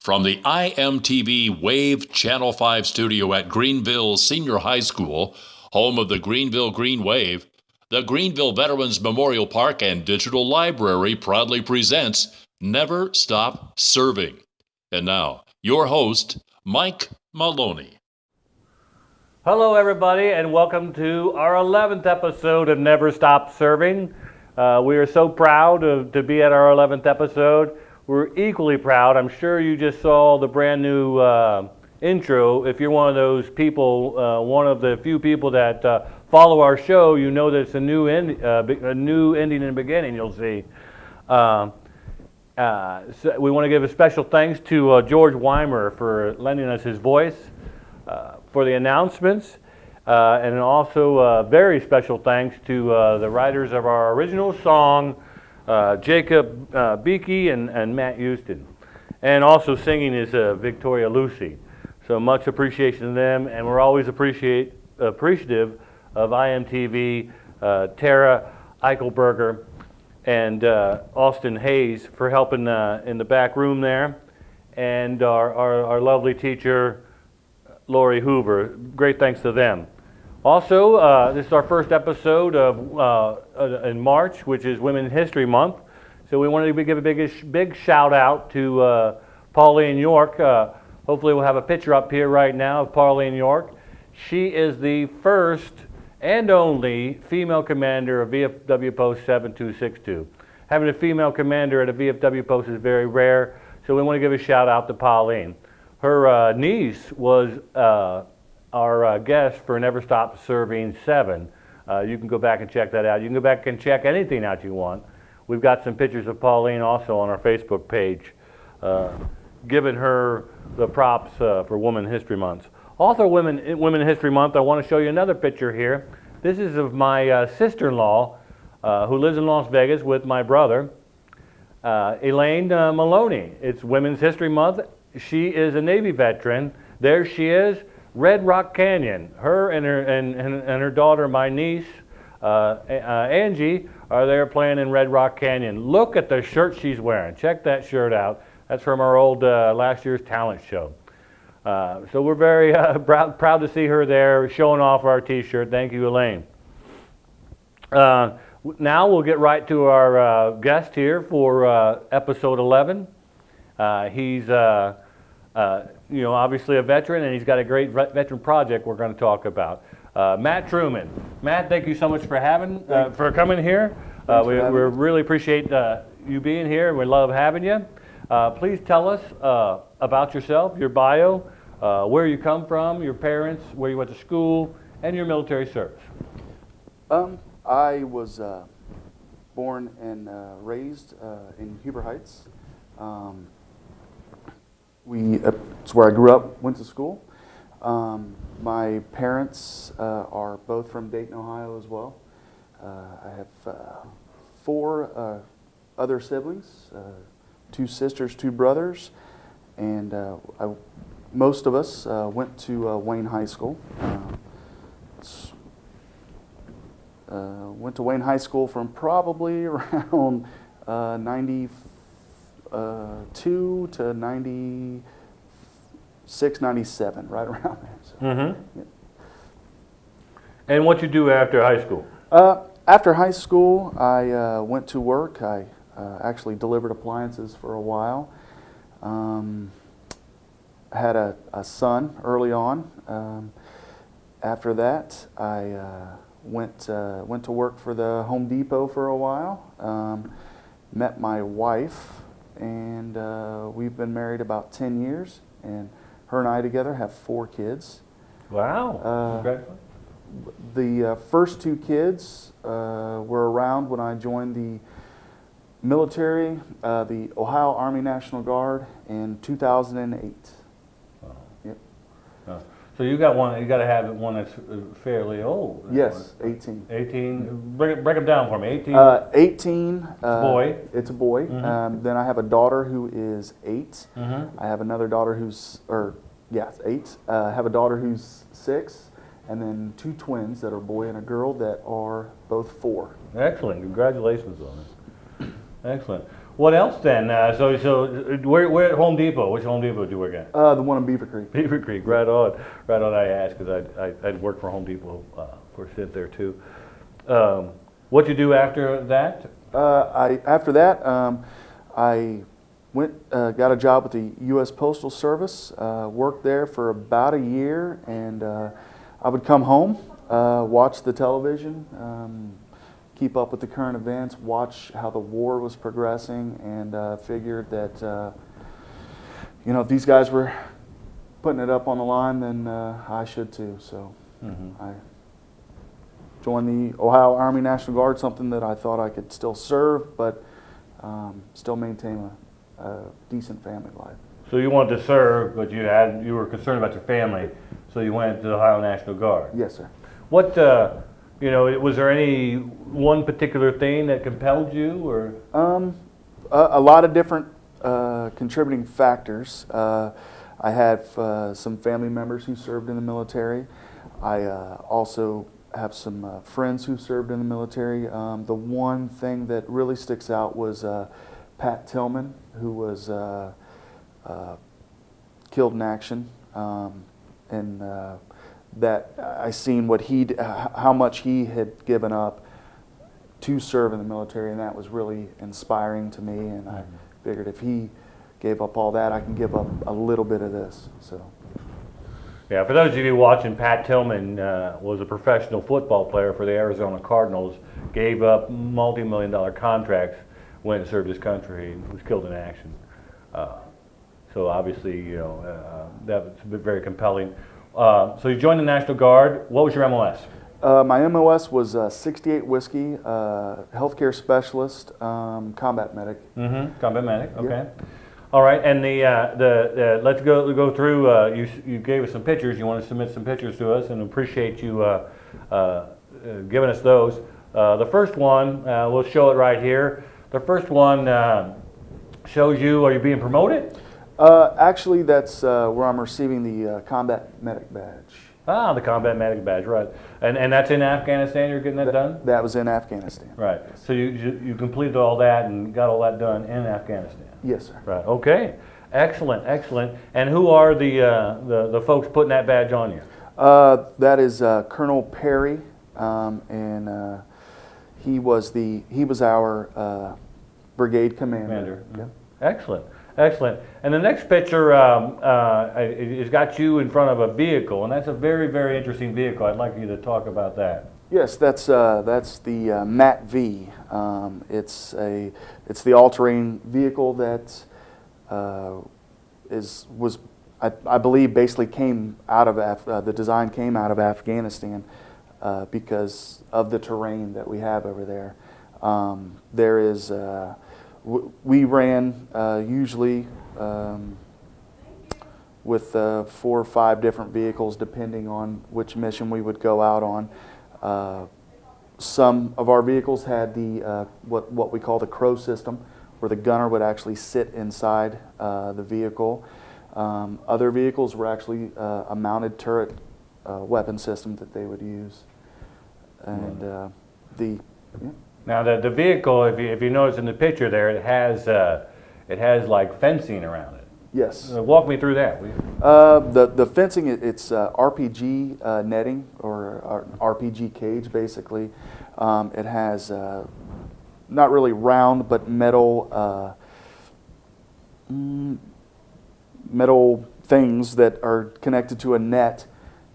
From the IMTV Wave Channel 5 studio at Greenville Senior High School, home of the Greenville Green Wave, the Greenville Veterans Memorial Park and Digital Library proudly presents Never Stop Serving. And now, your host, Mike Maloney. Hello, everybody, and welcome to our 11th episode of Never Stop Serving. We are so proud to be at our 11th episode. We're equally proud. I'm sure you just saw the brand new intro. If you're one of those people, one of the few people that follow our show, you know that it's a new ending and beginning, you'll see. So we want to give a special thanks to George Weimer for lending us his voice for the announcements. And also very special thanks to the writers of our original song, Jacob Beakey and Matt Houston. And also singing is Victoria Lucy. So much appreciation to them, and we're always appreciative of IMTV, Tara Eichelberger, and Austin Hayes for helping in the back room there, and our lovely teacher, Lori Hoover. Great thanks to them. Also, this is our first episode of in March, which is Women's History Month. So we wanted to give a big shout out to Pauline York. Hopefully we'll have a picture up here right now of Pauline York. She is the first and only female commander of VFW Post 7262. Having a female commander at a VFW post is very rare, so we want to give a shout out to Pauline. Her niece was our guest for Never Stop Serving 7. You can go back and check that out. You can go back and check anything out you want. We've got some pictures of Pauline also on our Facebook page, giving her the props for Women's History Month. Also, Women's History Month, I want to show you another picture here. This is of my sister-in-law, who lives in Las Vegas with my brother, Elaine Maloney. It's Women's History Month. She is a Navy veteran. There she is. Red Rock Canyon. Her and her daughter, my niece, Angie, are there playing in Red Rock Canyon. Look at the shirt she's wearing. Check that shirt out. That's from our old last year's talent show. So we're very proud to see her there showing off our T-shirt. Thank you, Elaine. Now we'll get right to our guest here for episode 11. He's obviously a veteran, and he's got a great veteran project we're going to talk about. Matt Truman. Matt, thank you so much for coming here. We really appreciate you being here. We love having you. Please tell us about yourself, your bio, where you come from, your parents, where you went to school, and your military service. I was born and raised in Huber Heights. It's where I grew up, went to school. My parents are both from Dayton, Ohio as well. I have 4 other siblings, 2 sisters, 2 brothers, and most of us went to Wayne High School. Went to Wayne High School from probably around 92 to 96, 97, right around there. So, mm-hmm. Yeah. And what you do after high school? After high school, I went to work. I actually delivered appliances for a while. Had a son early on. After that, I went to work for the Home Depot for a while. Met my wife, and we've been married about 10 years, and her and I together have 4 kids. Wow. The first 2 kids were around when I joined the military, the Ohio Army National Guard, in 2008. Wow. Yep. So you got to have one that's fairly old. Yes, 18. 18. Break them down for me. 18. 18. It's a boy. It's a boy. Mm-hmm. Then I have a daughter who is 8. Mm-hmm. I have another daughter who's, 8. I have a daughter who's 6, and then 2 twins that are a boy and a girl that are both 4. Excellent. Congratulations on it. Excellent. What else then? So we're at Home Depot. Which Home Depot do you work at? The one in Beaver Creek. Beaver Creek, right on. Right on, I asked because I'd worked for Home Depot for a stint there too. What'd you do after that? After that, I went got a job with the U.S. Postal Service. Worked there for about a year, and I would come home, watch the television, keep up with the current events, watch how the war was progressing, and figured that if these guys were putting it up on the line, then I should too. So I joined the Ohio Army National Guard, something that I thought I could still serve, but still maintain a decent family life. So you wanted to serve, but you were concerned about your family, so you went to the Ohio National Guard. Yes, sir. What was there any one particular thing that compelled you, or? A lot of different contributing factors. I have some family members who served in the military. I also have some friends who served in the military. The one thing that really sticks out was Pat Tillman, who was killed in action, and that I seen how much he had given up to serve in the military, and that was really inspiring to me. And I figured if he gave up all that, I can give up a little bit of this. So. Yeah, for those of you watching, Pat Tillman was a professional football player for the Arizona Cardinals. Gave up multi-million-dollar contracts, went and served his country, and was killed in action. So obviously, that was very compelling. So you joined the National Guard. What was your MOS? My MOS was 68 Whiskey, healthcare specialist, combat medic. Combat medic. Okay. Yep. All right. And let's go through. You gave us some pictures. You want to submit some pictures to us, and appreciate you giving us those. The first one, we'll show it right here. The first one shows you. Are you being promoted? Actually, that's where I'm receiving the combat medic badge. Ah, the combat medic badge, right. And that's in Afghanistan, you're getting that done? That was in Afghanistan. Right. So you completed all that and got all that done in Afghanistan? Yes, sir. Right. Okay. Excellent, excellent. And who are the folks putting that badge on you? That is Colonel Perry, and he was our brigade commander. Yep. Excellent. Excellent. And the next picture has got you in front of a vehicle, and that's a very, very interesting vehicle. I'd like you to talk about that. Yes, that's the MAT V. It's the all-terrain vehicle that I believe basically came out of the design came out of Afghanistan because of the terrain that we have over there. There is. We ran usually with 4 or 5 different vehicles depending on which mission we would go out on. Some of our vehicles had the what we call the crow system, where the gunner would actually sit inside the vehicle. Other vehicles were actually a mounted turret weapon system that they would use. And Now the vehicle, if you notice in the picture there, it has like fencing around it. Yes. Walk me through that. The fencing, it's RPG netting or RPG cage basically. It has not really round but metal metal things that are connected to a net.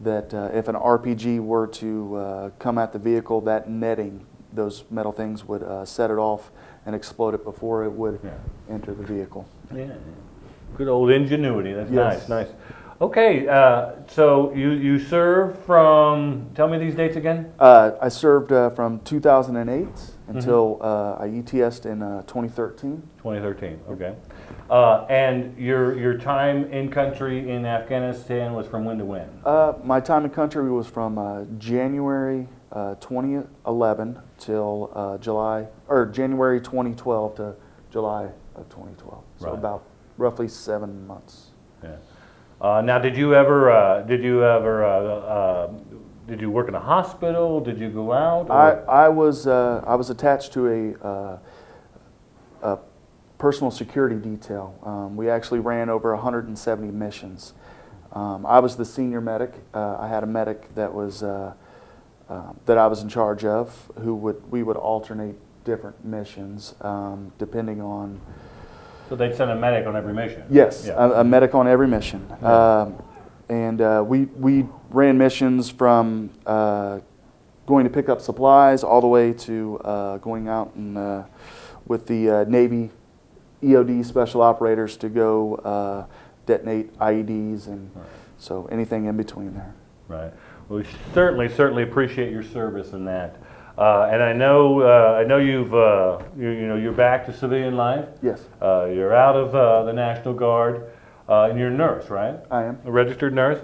That if an RPG were to come at the vehicle, that netting, those metal things would set it off and explode it before it would enter the vehicle. Yeah, good old ingenuity. That's yes. Nice. Okay, so you served from, tell me these dates again. I served from 2008 until I ETS'd in 2013. 2013, okay. And your time in country in Afghanistan was from when to when? My time in country was from January 2011 till January 2012 to July of 2012. So right. about roughly 7 months. Yeah. Now, did you work in a hospital? Did you go out? I was attached to a personal security detail. We actually ran over 170 missions. I was the senior medic. I had a medic that was that I was in charge of, we would alternate different missions depending on. So they'd send a medic on every mission? Yes, yeah. a medic on every mission. Yeah. We ran missions from going to pick up supplies all the way to going out and with the Navy EOD special operators to go detonate IEDs and so anything in between there. Right. Well, we certainly appreciate your service in that. And I know you're back to civilian life. Yes. You're out of the National Guard, and you're a nurse, right? I am. A registered nurse.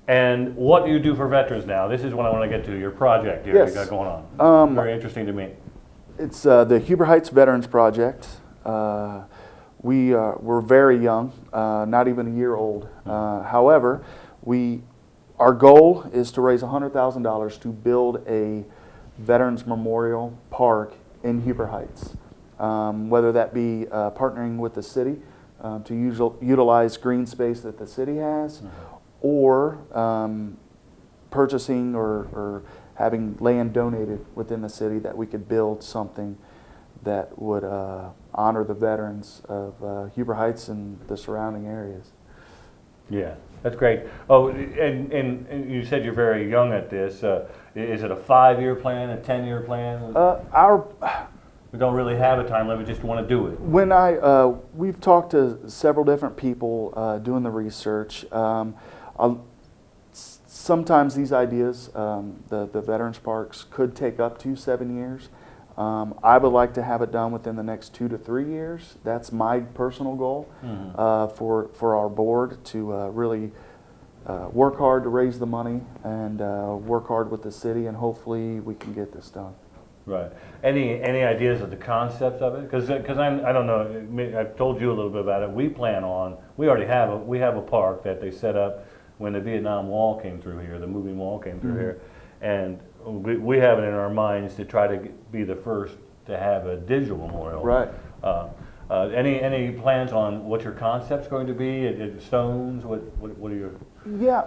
And what do you do for veterans now? This is what I want to get to, your project here you got going on. Very interesting to me. It's the Huber Heights Veterans Project. We're very young, not even a year old. However, our goal is to raise $100,000 to build a Veterans Memorial Park in Huber Heights. Whether that be partnering with the city to utilize green space that the city has, or purchasing or having land donated within the city that we could build something that would honor the veterans of Huber Heights and the surrounding areas. Yeah, that's great. Oh, and you said you're very young at this. Is it a 5-year plan, a 10-year plan? We don't really have a time limit, just want to do it. When we've talked to several different people doing the research. Sometimes these ideas, the Veterans Parks, could take up to 7 years. I would like to have it done within the next 2 to 3 years. That's my personal goal for our board to really work hard to raise the money and work hard with the city, and hopefully we can get this done. Right. Any ideas of the concepts of it? Because I don't know. I've told you a little bit about it. We already have a park that they set up when the Vietnam Wall came through here, the moving wall came through here, and we have it in our minds to try to be the first to have a digital memorial. Right. Any plans on what your concept's going to be? Stones? What are your? Yeah.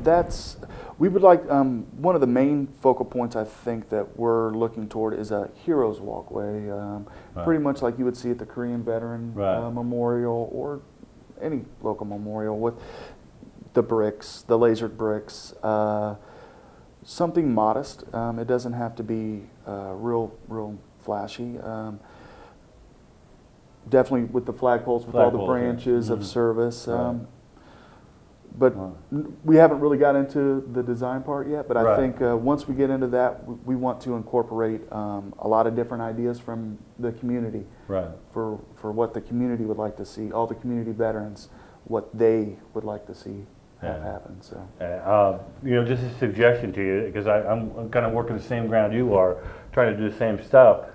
That's we would like one of the main focal points I think that we're looking toward is a hero's walkway, pretty much like you would see at the Korean Veteran Memorial or any local memorial with the bricks, the lasered bricks. Something modest. It doesn't have to be real flashy. Definitely with the flagpoles with all the branches of service. But we haven't really got into the design part yet. But I think once we get into that, we want to incorporate a lot of different ideas from the community for what the community would like to see. All the community veterans, what they would like to see happen. So, just a suggestion to you, because I'm kind of working the same ground you are, trying to do the same stuff.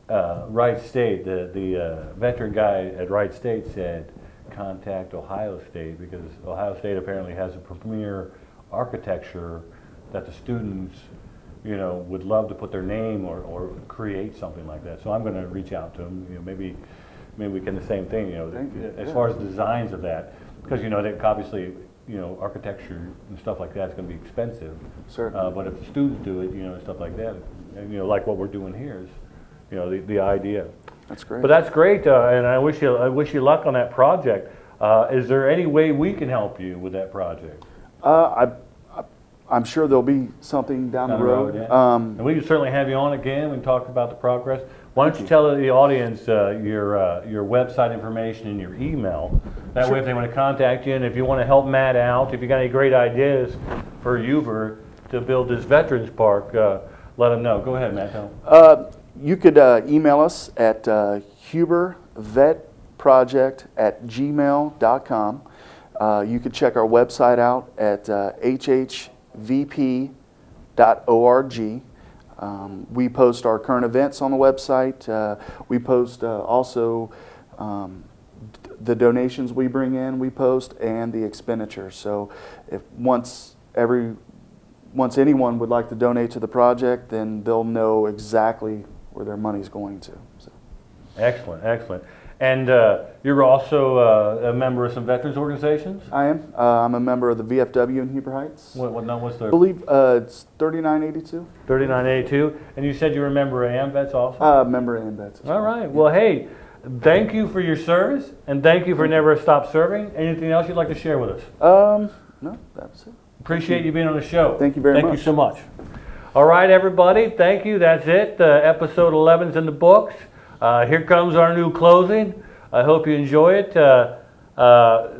Wright State, the veteran guy at Wright State said, contact Ohio State, because Ohio State apparently has a premier architecture that the students, would love to put their name or create something like that. So I'm going to reach out to them. Maybe we can do the same thing. As far as designs of that, because obviously architecture and stuff like that is going to be expensive. Certainly. But if the students do it, stuff like that, like what we're doing here is, the idea. That's great. But that's great, and I wish you luck on that project. Is there any way we can help you with that project? I'm sure there'll be something down the road. And we can certainly have you on again and talk about the progress. Why don't you tell the audience your website information and your email? That way, if they want to contact you, and if you want to help Matt out, if you got any great ideas for Huber to build this Veterans Park, let them know. Go ahead, Matt. You could email us at hubervetproject@gmail.com. You could check our website out at hhvp.org. We post our current events on the website. We post also the donations we bring in, we post, and the expenditures. So if once anyone would like to donate to the project, then they'll know exactly where their money's going to. So. Excellent, excellent. And you're also a member of some veterans organizations? I am. I'm a member of the VFW in Heber Heights. What's the? I believe it's 3982. 3982. And you said you were a member of AMVETS also? Member of AMVETS. All right. Well, hey, thank you for your service, and thank you for never stop serving. Anything else you'd like to share with us? No, that's it. Appreciate you being on the show. Thank you very much. Thank you so much. All right, everybody. Thank you. That's it. Episode 11's in the books. Here comes our new closing. I hope you enjoy it.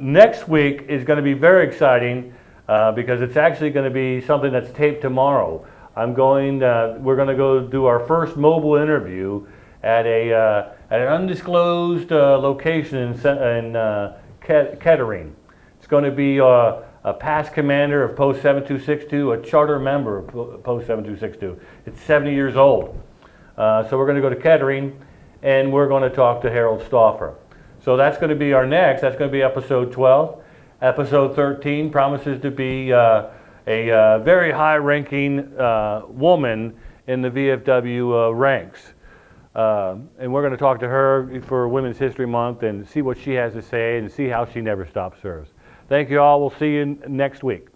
Next week is going to be very exciting because it's actually going to be something that's taped tomorrow. We're going to go do our first mobile interview at an undisclosed location in Kettering. It's going to be a past commander of Post 7262, a charter member of Post 7262. It's 70 years old. So we're going to go to Kettering, and we're going to talk to Harold Stauffer. So that's going to be that's going to be episode 12. Episode 13 promises to be a very high-ranking woman in the VFW ranks. And we're going to talk to her for Women's History Month and see what she has to say and see how she never stops service. Thank you all. We'll see you next week.